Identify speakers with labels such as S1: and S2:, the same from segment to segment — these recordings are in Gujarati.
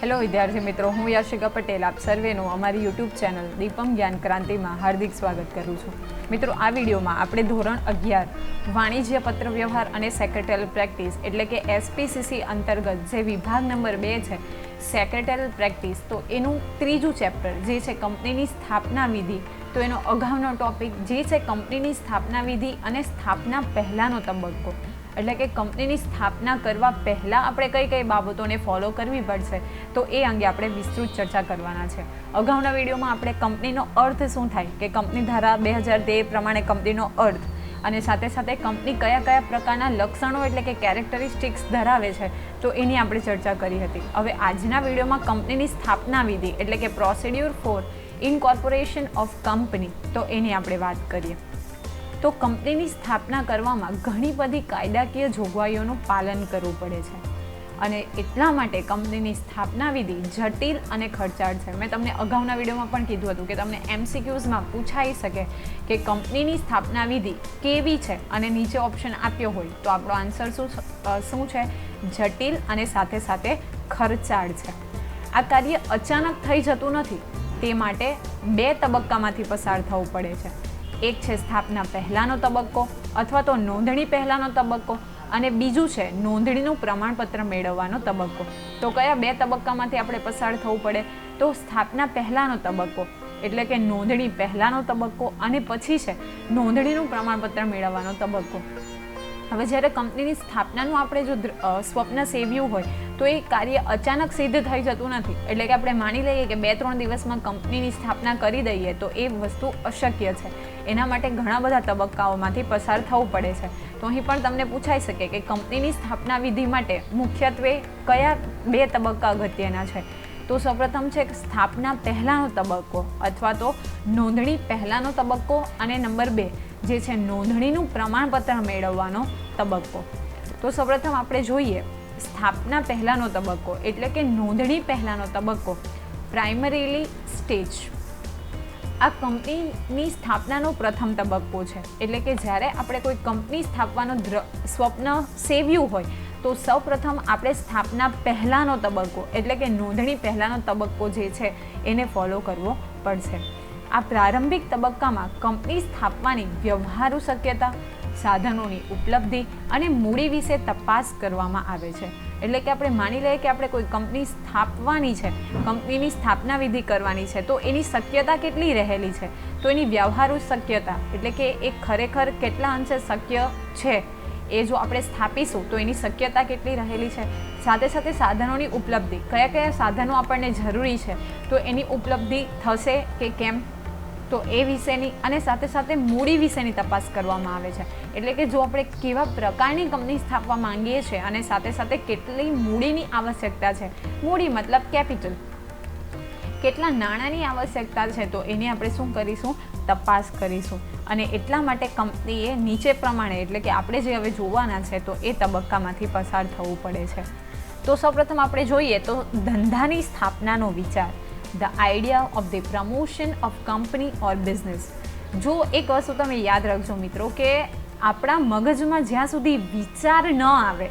S1: હેલો વિદ્યાર્થી મિત્રો, હું યશિકા પટેલ આપ સર્વેનું અમારી યુટ્યુબ ચેનલ દીપમ જ્ઞાન ક્રાંતિમાં હાર્દિક સ્વાગત કરું છું. મિત્રો, આ વિડીયોમાં આપણે ધોરણ 11 વાણિજ્ય પત્ર વ્યવહાર અને સેક્રેટરીયલ પ્રેક્ટિસ એટલે કે એસપીસીસી અંતર્ગત જે વિભાગ નંબર 2 છે સેક્રેટરીયલ પ્રેક્ટિસ, તો એનું ત્રીજું ચેપ્ટર જે છે કંપનીની સ્થાપના વિધિ, તો એનો અગાઉનો ટોપિક જે છે કંપનીની સ્થાપના વિધિ અને સ્થાપના પહેલાંનો તબક્કો, એટલે કે કંપનીની સ્થાપના કરવા પહેલાં આપણે કઈ કઈ બાબતોને ફોલો કરવી પડશે, તો એ અંગે આપણે વિસ્તૃત ચર્ચા કરવાના છે. અગાઉના વિડીયોમાં આપણે કંપનીનો અર્થ શું થાય, કે કંપની ધારા 2013 પ્રમાણે કંપનીનો અર્થ અને સાથે સાથે કંપની કયા કયા પ્રકારના લક્ષણો એટલે કે કેરેક્ટરિસ્ટિક્સ ધરાવે છે, તો એની આપણે ચર્ચા કરી હતી. હવે આજના વિડીયોમાં કંપનીની સ્થાપના વિધિ એટલે કે પ્રોસિડ્યુર ફોર ઇનકોર્પોરેશન ઓફ કંપની, તો એની આપણે વાત કરીએ. તો કંપનીની સ્થાપના કરવામાં ઘણી બધી કાયદાકીય જોગવાઈઓનું પાલન કરવું પડે છે અને એટલા માટે કંપનીની સ્થાપના વિધિ જટિલ અને ખર્ચાળ છે. મેં તમને અગાઉના વિડીયોમાં પણ કીધું હતું કે તમને MCQsમાં પૂછાઈ શકે કે કંપનીની સ્થાપના વિધિ કેવી છે અને નીચે ઓપ્શન આપ્યો હોય તો આપણો આન્સર શું છે? જટિલ અને સાથે સાથે ખર્ચાળ છે. આ કાર્ય અચાનક થઈ જતું નથી, તે માટે 2 તબક્કામાંથી પસાર થવું પડે છે. એક છે સ્થાપના પહેલાંનો તબક્કો અથવા તો નોંધણી પહેલાંનો તબક્કો, અને બીજું છે નોંધણીનું પ્રમાણપત્ર મેળવવાનો તબક્કો. તો કયા 2 તબક્કામાંથી આપણે પસાર થવું પડે? તો સ્થાપના પહેલાંનો તબક્કો એટલે કે નોંધણી પહેલાંનો તબક્કો, અને પછી છે નોંધણીનું પ્રમાણપત્ર મેળવવાનો તબક્કો. હવે જ્યારે કંપનીની સ્થાપનાનું આપણે જો સ્વપ્ન સેવ્યું હોય તો એ કાર્ય અચાનક સિદ્ધ થઈ જતું નથી. એટલે કે આપણે માની લઈએ કે 2-3 દિવસમાં કંપનીની સ્થાપના કરી દઈએ તો એ વસ્તુ અશક્ય છે. એના માટે ઘણા બધા તબક્કાઓમાંથી પસાર થવું પડે છે. તો અહીં પણ તમને પૂછાઈ શકે કે કંપનીની સ્થાપના વિધિ માટે મુખ્યત્વે કયા 2 તબક્કા અગત્યના છે? તો સૌપ્રથમ છે સ્થાપના પહેલાંનો તબક્કો અથવા તો નોંધણી પહેલાંનો તબક્કો, અને નંબર 2 જે છે નોંધણીનું પ્રમાણપત્ર મેળવવાનો તબક્કો. તો સૌપ્રથમ આપણે જોઈએ સ્થાપના પહેલાંનો તબક્કો એટલે કે નોંધણી પહેલાંનો તબક્કો, પ્રાઇમરીલી સ્ટેજ. આ કંપનીની સ્થાપનાનો પ્રથમ તબક્કો છે. એટલે કે જ્યારે આપણે કોઈ કંપની સ્થાપવાનું સ્વપ્ન સેવ્યું હોય તો સૌપ્રથમ આપણે સ્થાપના પહેલાંનો તબક્કો એટલે કે નોંધણી પહેલાંનો તબક્કો જે છે એને ફોલો કરવો પડશે. આ પ્રારંભિક તબક્કામાં કંપની સ્થાપવાની વ્યવહારુ શક્યતા, સાધનોની ઉપલબ્ધિ અને મૂડી વિશે તપાસ કરવામાં આવે છે. એટલે કે આપણે માની લઈએ કે આપણે કોઈ કંપની સ્થાપવાની છે, કંપનીની સ્થાપના વિધિ કરવાની છે, તો એની શક્યતા કેટલી રહેલી છે, તો એની વ્યવહારુ શક્યતા એટલે કે એ ખરેખર કેટલા અંશે શક્ય છે, એ જો આપણે સ્થાપીશું તો એની શક્યતા કેટલી રહેલી છે. સાથે સાથે સાધનોની ઉપલબ્ધિ, કયા કયા સાધનો આપણને જરૂરી છે, તો એની ઉપલબ્ધિ થશે કે કેમ, તો એ વિશેની અને સાથે સાથે મૂડી વિશેની તપાસ કરવામાં આવે છે. એટલે કે જો આપણે કેવા પ્રકારની કંપની સ્થાપવા માંગીએ છીએ અને સાથે સાથે કેટલી મૂડીની આવશ્યકતા છે, મૂડી મતલબ કેપિટલ, કેટલા નાણાંની આવશ્યકતા છે, તો એની આપણે શું કરીશું? તપાસ કરીશું. અને એટલા માટે કંપનીએ નીચે પ્રમાણે એટલે કે આપણે જે હવે જોવાના છે તો એ તબક્કામાંથી પસાર થવું પડે છે. તો સૌપ્રથમ આપણે જોઈએ તો ધંધાની સ્થાપનાનો વિચાર, the idea of the promotion of company or business. જો એક વસ્તુ તમે યાદ રાખજો મિત્રો, કે આપણા મગજમાં જ્યાં સુધી વિચાર ન આવે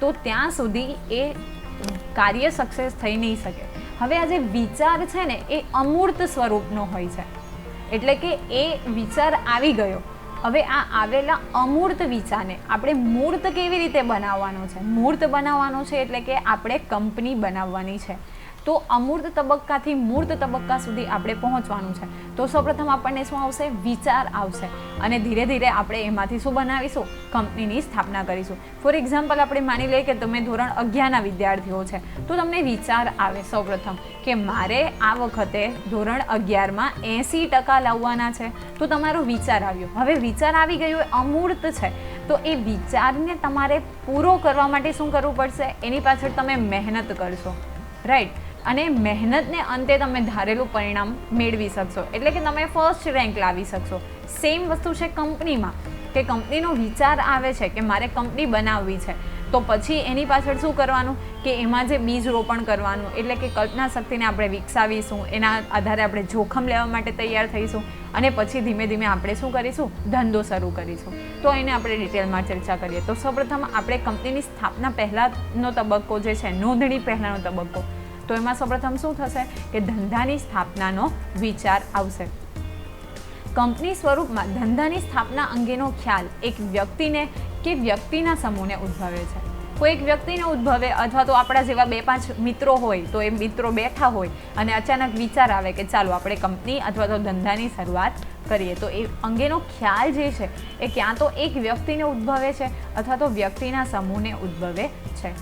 S1: તો ત્યાં સુધી એ કાર્ય સક્સેસ થઈ નહીં શકે. હવે આ જે વિચાર છે ને એ અમૂર્ત સ્વરૂપનો હોય છે. એટલે કે એ વિચાર આવી ગયો, હવે આ આવેલા અમૂર્ત વિચારને આપણે મૂર્ત કેવી રીતે બનાવવાનો છે? મૂર્ત બનાવવાનો છે એટલે કે આપણે કંપની બનાવવાની છે. તો અમૂર્ત તબક્કાથી મૂર્ત તબક્કા સુધી આપણે પહોંચવાનું છે. તો સૌપ્રથમ આપણને શું આવશે? વિચાર આવશે, અને ધીરે ધીરે આપણે એમાંથી શું બનાવીશું? કંપનીની સ્થાપના કરીશું. ફોર એક્ઝામ્પલ આપણે માની લઈએ કે તમે ધોરણ 11ના વિદ્યાર્થીઓ છે, તો તમને વિચાર આવે સૌપ્રથમ કે મારે આ વખતે ધોરણ 11માં 80% લાવવાના છે. તો તમારો વિચાર આવ્યો. હવે વિચાર આવી ગયો, એ અમૂર્ત છે, તો એ વિચારને તમારે પૂરો કરવા માટે શું કરવું પડશે? એની પાછળ તમે મહેનત કરશો, રાઈટ? અને મહેનતને અંતે તમે ધારેલું પરિણામ મેળવી શકશો, એટલે કે તમે ફર્સ્ટ રેન્ક લાવી શકશો. સેમ વસ્તુ છે કંપનીમાં, કે કંપનીનો વિચાર આવે છે કે મારે કંપની બનાવવી છે, તો પછી એની પાછળ શું કરવાનું? કે એમાં જે બીજ રોપણ કરવાનું, એટલે કે કલ્પના શક્તિને આપણે વિકસાવીશું, એના આધારે આપણે જોખમ લેવા માટે તૈયાર થઈશું, અને પછી ધીમે ધીમે આપણે શું કરીશું? ધંધો શરૂ કરીશું. તો એને આપણે ડિટેલમાં ચર્ચા કરીએ. તો સૌપ્રથમ આપણે કંપનીની સ્થાપના પહેલાંનો તબક્કો જે છે, નોંધણી પહેલાંનો તબક્કો, તો એમાં સૌપ્રથમ શું થશે કે ધંધાની સ્થાપનાનો વિચાર આવશે. કંપની સ્વરૂપમાં ધંધાની સ્થાપના અંગેનો ખ્યાલ એક વ્યક્તિને કે વ્યક્તિના સમૂહને ઉદ્ભવે છે. કોઈ એક વ્યક્તિને ઉદ્ભવે અથવા તો આપણા જેવા 2-5 મિત્રો હોય તો એ મિત્રો બેઠા હોય અને અચાનક વિચાર આવે કે ચાલો આપણે કંપની અથવા તો ધંધાની શરૂઆત કરીએ. તો એ અંગેનો ખ્યાલ જે છે એ ક્યાં તો એક વ્યક્તિને ઉદ્ભવે છે અથવા તો વ્યક્તિના સમૂહને ઉદ્ભવે છે.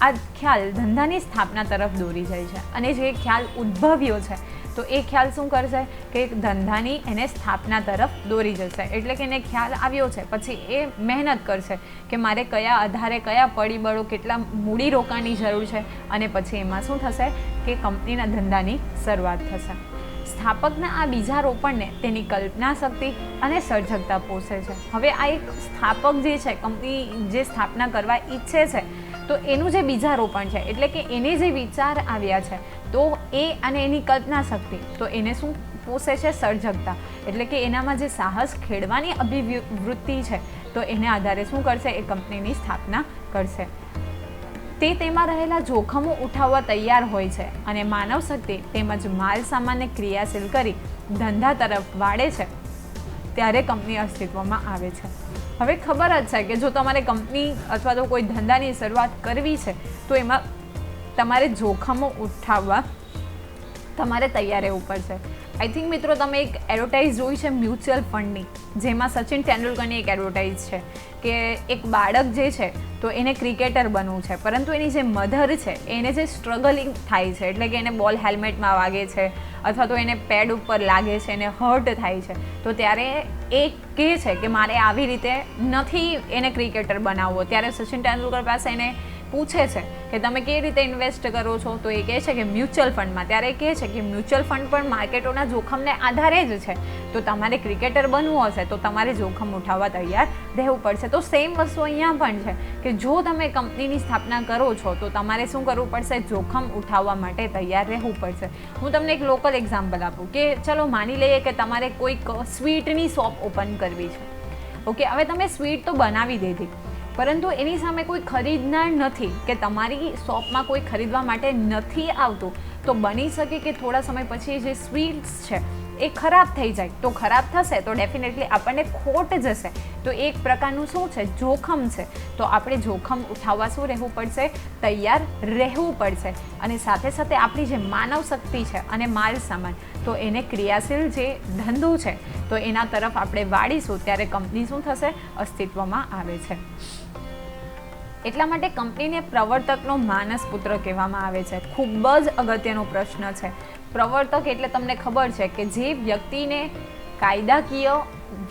S1: આ ખ્યાલ ધંધાની સ્થાપના તરફ દોરી જાય છે અને જે ખ્યાલ ઉદ્ભવ્યો છે તો એ ખ્યાલ શું કરશે કે ધંધાની એને સ્થાપના તરફ દોરી જશે. એટલે કે એને ખ્યાલ આવ્યો છે, પછી એ મહેનત કરશે કે મારે કયા આધારે કયા પરિબળો કેટલા મૂડીરોકાણની જરૂર છે અને પછી એમાં શું થશે કે કંપનીના ધંધાની શરૂઆત થશે. સ્થાપકના આ બીજા રોપણને તેની કલ્પના શક્તિ અને સર્જકતા પોષે છે. હવે આ એક સ્થાપક જે છે કંપની જે સ્થાપના કરવા ઈચ્છે છે તો એનું જે બીજા રોપણ છે એટલે કે એને જે વિચાર આવ્યા છે તો એ અને એની કલ્પના શક્તિ તો એને શું પોષે છે સર્જકતા. એટલે કે એનામાં જે સાહસ ખેડવાની અભિવૃત્તિ છે તો એને આધારે શું કરશે એ કંપનીની સ્થાપના કરશે. તે તેમાં રહેલા જોખમો ઉઠાવવા તૈયાર હોય છે અને માનવ શક્તિ તેમજ માલ સામાનને ક્રિયાશીલ કરી ધંધા તરફ વાળે છે ત્યારે કંપની અસ્તિત્વમાં આવે છે. હવે ખબર જ છે કે જો તમારે કંપની અથવા તો કોઈ ધંધાની શરૂઆત કરવી છે તો એમાં તમારે જોખમો ઉઠાવવા તમારે તૈયાર રહેવું પડશે. આઈ થિંક મિત્રો તમે એક એડવર્ટાઇઝ જોઈ છે મ્યુચ્યુઅલ ફંડની, જેમાં સચિન તેંડુલકરની એક એડવર્ટાઇઝ છે કે એક બાળક જે છે તો એને ક્રિકેટર બનવું છે, પરંતુ એની જે મધર છે એને જે સ્ટ્રગલિંગ થાય છે એટલે કે એને બોલ હેલ્મેટમાં વાગે છે અથવા તો એને પેડ ઉપર લાગે છે, એને હર્ટ થાય છે, તો ત્યારે એ કહે છે કે મારે આવી રીતે નથી એને ક્રિકેટર બનાવવો. ત્યારે સચિન તેંડુલકર પાસે એને પૂછે છે કે તમે કેવી રીતે ઇન્વેસ્ટ કરો છો તો એ કહે છે કે મ્યુચ્યુઅલ ફંડમાં. ત્યારે એ કહે છે કે મ્યુચ્યુઅલ ફંડ પણ માર્કેટોના જોખમને આધારે જ છે, તો તમારે ક્રિકેટર બનવું હશે તો તમારે જોખમ ઉઠાવવા તૈયાર રહેવું પડશે. તો સેમ વસ્તુ અહીંયા પણ છે કે જો તમે કંપનીની સ્થાપના કરો છો તો તમારે શું કરવું પડશે જોખમ ઉઠાવવા માટે તૈયાર રહેવું પડશે. હું તમને એક લોકલ એક્ઝામ્પલ આપું કે ચલો માની લઈએ કે તમારે કોઈક સ્વીટની શોપ ઓપન કરવી છે. ઓકે, હવે તમે સ્વીટ તો બનાવી દીધી પરંતુ એની સામે કોઈ ખરીદનાર નથી કે તમારી શોપમાં કોઈ ખરીદવા માટે નથી આવતું, તો બની શકે કે થોડા સમય પછી જે સ્વીટ્સ છે એ ખરાબ થઈ જાય. તો ખરાબ થશે તો ડેફિનેટલી આપણને ખોટ જશે. તો એક પ્રકારનું શું છે જોખમ છે. તો આપણે જોખમ ઉઠાવવા શું રહેવું પડશે તૈયાર રહેવું પડશે. અને સાથે સાથે આપણી જે માનવ શક્તિ છે અને માલ સામાન તો એને ક્રિયાશીલ જે ધંધો છે તો એના તરફ આપણે વાળીશું ત્યારે કંપની શું થશે અસ્તિત્વમાં આવે છે. એટલા માટે કંપનીને પ્રવર્તકનો માનસ પુત્ર કહેવામાં આવે છે. ખૂબ જ અગત્યનો પ્રશ્ન છે. પ્રવર્તક એટલે તમને ખબર છે કે જે વ્યક્તિને કાયદાકીય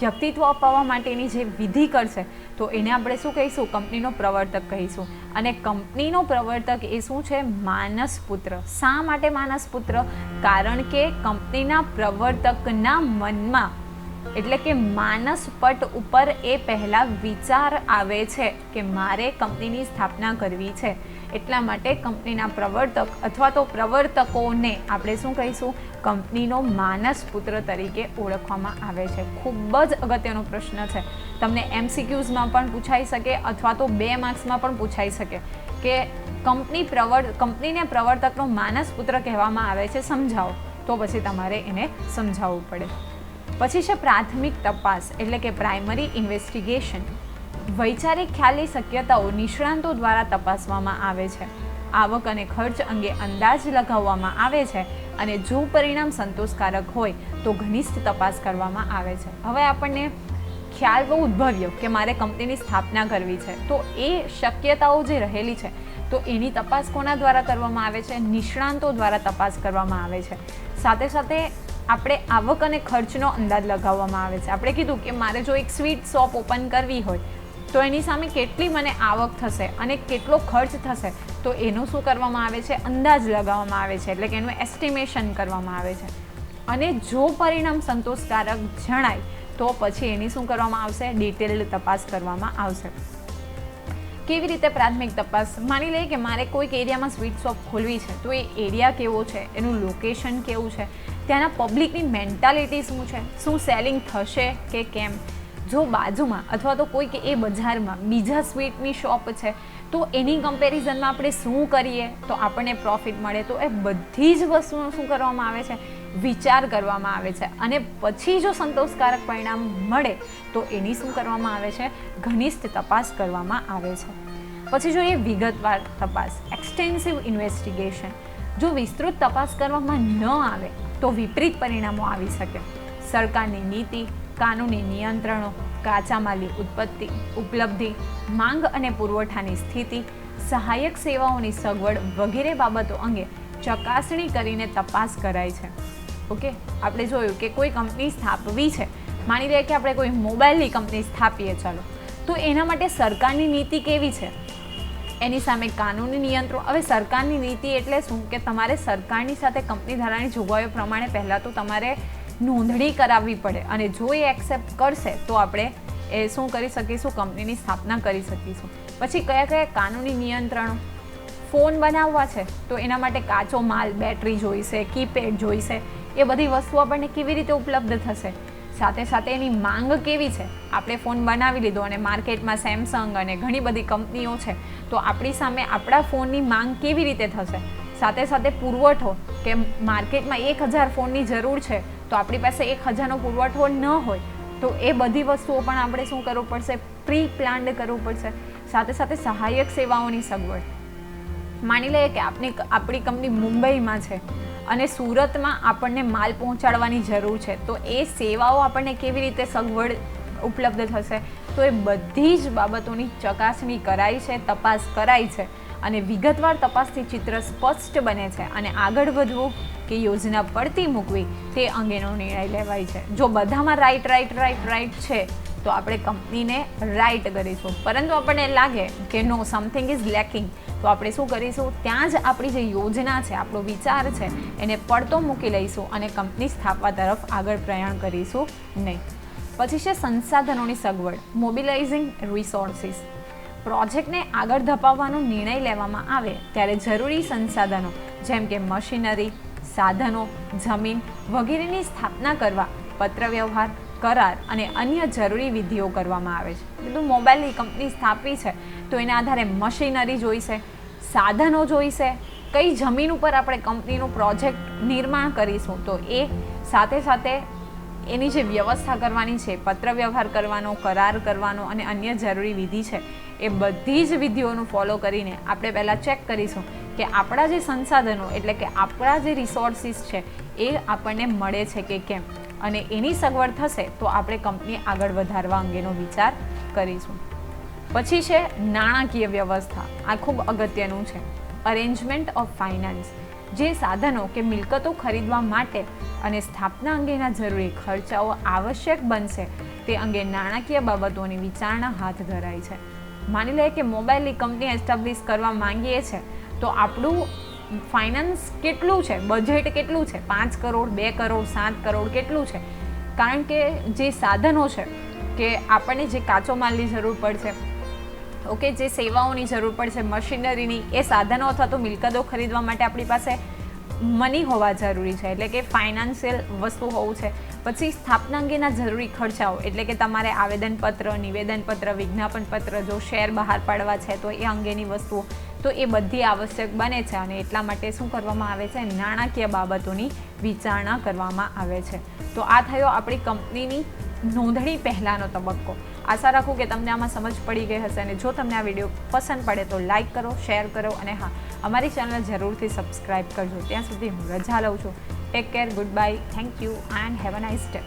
S1: વ્યક્તિત્વ અપાવવા માટેની જે વિધિ કરશે તો એને આપણે શું કહીશું કંપનીનો પ્રવર્તક કહીશું. અને કંપનીનો પ્રવર્તક એ શું છે માનસ પુત્ર. શા માટે માનસ પુત્ર? કારણ કે કંપનીના પ્રવર્તકના મનમાં એટલે કે માનસ પટ ઉપર એ પહેલાં વિચાર આવે છે કે મારે કંપનીની સ્થાપના કરવી છે. એટલા માટે કંપનીના પ્રવર્તક અથવા તો પ્રવર્તકોને આપણે શું કહીશું કંપનીનો માનસ પુત્ર તરીકે ઓળખવામાં આવે છે. ખૂબ જ અગત્યનો પ્રશ્ન છે. તમને MCQsમાં પણ પૂછાઈ શકે અથવા તો 2 માર્ક્સમાં પણ પૂછાઈ શકે કે કંપનીને પ્રવર્તકનો માનસ પુત્ર કહેવામાં આવે છે, સમજાવો. તો પછી તમારે એને સમજાવવું પડે. પછી છે પ્રાથમિક તપાસ એટલે કે પ્રાઇમરી ઇન્વેસ્ટિગેશન. વૈચારિક ખ્યાલની શક્યતાઓ નિષ્ણાંતો દ્વારા તપાસવામાં આવે છે. આવક અને ખર્ચ અંગે અંદાજ લગાવવામાં આવે છે અને જો પરિણામ સંતોષકારક હોય તો ઘનિષ્ઠ તપાસ કરવામાં આવે છે. હવે આપણને ખ્યાલ બહુ ઉદ્ભવ્યો કે મારે કંપનીની સ્થાપના કરવી છે, તો એ શક્યતાઓ જે રહેલી છે તો એની તપાસ કોના દ્વારા કરવામાં આવે છે? નિષ્ણાંતો દ્વારા તપાસ કરવામાં આવે છે. સાથે સાથે આપણે આવક અને ખર્ચનો અંદાજ લગાવવામાં આવે છે. આપણે કીધું કે મારે જો એક સ્વીટ શોપ ઓપન કરવી હોય તો એની સામે કેટલી મને આવક થશે અને કેટલો ખર્ચ થશે તો એનું શું કરવામાં આવે છે? અંદાજ લગાવવામાં આવે છે. એટલે કે એનું એસ્ટિમેશન કરવામાં આવે છે. અને જો પરિણામ સંતોષકારક જણાય તો પછી એની શું કરવામાં આવશે? ડિટેલ્ડ તપાસ કરવામાં આવશે. કેવી રીતે પ્રાથમિક તપાસ? માની લઈએ કે મારે કોઈક એરિયામાં સ્વીટ શોપ ખોલવી છે, તો એ એરિયા કેવો છે, એનું લોકેશન કેવું છે, ત્યાંના પબ્લિકની મેન્ટાલિટી શું છે, શું સેલિંગ થશે કે કેમ. જો બાજુમાં અથવા તો કોઈક એ બજારમાં બીજા સ્વીટની શોપ છે તો એની કમ્પેરિઝનમાં આપણે શું કરીએ તો આપણને પ્રોફિટ મળે, તો એ બધી જ વસ્તુનો શું કરવામાં આવે છે, વિચાર કરવામાં આવે છે. અને પછી જો સંતોષકારક પરિણામ મળે તો એની શું કરવામાં આવે છે, ઘનિષ્ઠ તપાસ કરવામાં આવે છે. પછી જોઈએ વિગતવાર તપાસ, એક્સટેન્સિવ ઇન્વેસ્ટિગેશન. જો વિસ્તૃત તપાસ કરવામાં ન આવે તો વિપરીત પરિણામો આવી શકે. સરકારની નીતિ, કાનૂની નિયંત્રણો, કાચા માલની ઉત્પત્તિ, ઉપલબ્ધિ, માંગ અને પુરવઠાની સ્થિતિ, સહાયક સેવાઓની સગવડ વગેરે બાબતો અંગે ચકાસણી કરીને તપાસ કરાય છે. ઓકે, આપણે જોયું કે કોઈ કંપની સ્થાપવી છે, માની લઈએ કે આપણે કોઈ મોબાઈલની કંપની સ્થાપીએ ચાલો, તો એના માટે સરકારની નીતિ કેવી છે, એની સામે કાનૂની નિયંત્રણ. હવે સરકારની નીતિ એટલે શું કે તમારે સરકારની સાથે કંપની ધારાની જોગવાઈઓ પ્રમાણે પહેલાં તો તમારે નોંધણી કરાવવી પડે અને જો એ એક્સેપ્ટ કરશે તો આપણે એ શું કરી શકીશું, કંપનીની સ્થાપના કરી શકીશું. પછી કયા કયા કાનૂની નિયંત્રણો, ફોન બનાવવા છે તો એના માટે કાચો માલ, બેટરી જોઈશે, કીપેડ જોઈશે, એ બધી વસ્તુઓ આપણને કેવી રીતે ઉપલબ્ધ થશે. સાથે સાથે એની માંગ કેવી છે, આપણે ફોન બનાવી લીધો અને માર્કેટમાં સેમસંગ અને ઘણી બધી કંપનીઓ છે તો આપણી સામે આપણા ફોનની માંગ કેવી રીતે થશે. સાથે સાથે પુરવઠો, કે માર્કેટમાં 1000 ફોનની જરૂર છે તો આપણી પાસે 1000નો પુરવઠો ન હોય તો એ બધી વસ્તુઓ પણ આપણે શું કરવું પડશે, પ્રી પ્લાન્ડ કરવું પડશે. સાથે સાથે સહાયક સેવાઓની સગવડ, માની લઈએ કે આપણી કંપની મુંબઈમાં છે અને સુરતમાં આપણને માલ પહોંચાડવાની જરૂર છે તો એ સેવાઓ આપણને કેવી રીતે સગવડ ઉપલબ્ધ થશે. તો એ બધી જ બાબતોની ચકાસણી કરાઈ છે, તપાસ કરાઈ છે અને વિગતવાર તપાસથી ચિત્ર સ્પષ્ટ બને છે અને આગળ વધવું કે યોજના પડતી મૂકવી તે અંગેનો નિર્ણય લેવાય છે. જો બધામાં રાઈટ છે તો આપણે કંપનીને રાઈટ કરીશું, પરંતુ આપણને લાગે કે નો સમથિંગ ઇઝ લેકિંગ તો આપણે શું કરીશું, ત્યાં જ આપણી જે યોજના છે, આપણો વિચાર છે એને પડતો મૂકી લઈશું અને કંપની સ્થાપવા તરફ આગળ પ્રયાણ કરીશું નહીં. પછી છે સંસાધનોની સગવડ, મોબિલાઇઝિંગ રિસોર્સિસ. પ્રોજેક્ટને આગળ ધપાવવાનો નિર્ણય લેવામાં આવે ત્યારે જરૂરી સંસાધનો જેમ કે મશીનરી, સાધનો, જમીન વગેરેની સ્થાપના કરવા પત્રવ્યવહાર, કરાર અને અન્ય જરૂરી વિધિઓ કરવામાં આવે છે. બધું મોબાઈલની કંપની સ્થાપવી છે તો એના આધારે મશીનરી જોઈશે, સાધનો જોઈશે, કઈ જમીન ઉપર આપણે કંપનીનું પ્રોજેક્ટ નિર્માણ કરીશું તો એ સાથે સાથે એની જે વ્યવસ્થા કરવાની છે, પત્રવ્યવહાર કરવાનો, કરાર કરવાનો અને અન્ય જરૂરી વિધિ છે એ બધી જ વિધિઓનું ફોલો કરીને આપણે પહેલાં ચેક કરીશું કે આપણા જે સંસાધનો એટલે કે આપણા જે રિસોર્સિસ છે એ આપણને મળે છે કે કેમ, અને એની સગવડ થશે તો આપણે કંપની આગળ વધારવા અંગેનો વિચાર કરીશું. પછી છે નાણાકીય વ્યવસ્થા. આ ખૂબ અગત્યનું છે. Arrangement of finance. જે સાધનો કે મિલકતો ખરીદવા માટે અને સ્થાપના અંગેના જરૂરી ખર્ચાઓ આવશ્યક બનશે તે અંગે નાણાકીય બાબતોની વિચારણા હાથ ધરાય છે. માની લઈએ કે મોબાઈલની કંપની એસ્ટાબ્લિશ કરવા માંગીએ છીએ તો આપણું ફાઇનાન્સ કેટલું છે, બજેટ કેટલું છે, 5 કરોડ, 2 કરોડ, 7 કરોડ કેટલું છે. કારણ કે જે સાધનો છે કે આપણને જે કાચો માલની જરૂર પડશે, ઓકે, જે સેવાઓની જરૂર પડશે, મશીનરીની, એ સાધનો અથવા તો મિલકતો ખરીદવા માટે આપણી પાસે મની હોવા જરૂરી છે, એટલે કે ફાઇનાન્શિયલ વસ્તુ હોવું છે. પછી સ્થાપના અંગેના જરૂરી ખર્ચાઓ એટલે કે તમારે આવેદનપત્ર, નિવેદનપત્ર, વિજ્ઞાપનપત્ર, જો શેર બહાર પાડવા છે તો એ અંગેની વસ્તુઓ, તો એ બધી આવશ્યક બને છે અને એટલા માટે શું કરવામાં આવે છે, નાણાકીય બાબતોની વિચારણા કરવામાં આવે છે. તો આ થયો આપણી કંપનીની નોંધણી પહેલાંનો તબક્કો. આશા રાખું કે તમને આમાં સમજ પડી ગઈ હશે અને જો તમને આ વિડીયો પસંદ પડે તો લાઇક કરો, શેર કરો અને હા, અમારી ચેનલ જરૂરથી સબસ્ક્રાઈબ કરજો. ત્યાં સુધી હું રજા લઉં છું. Take care, good bye, thank you and have a nice day.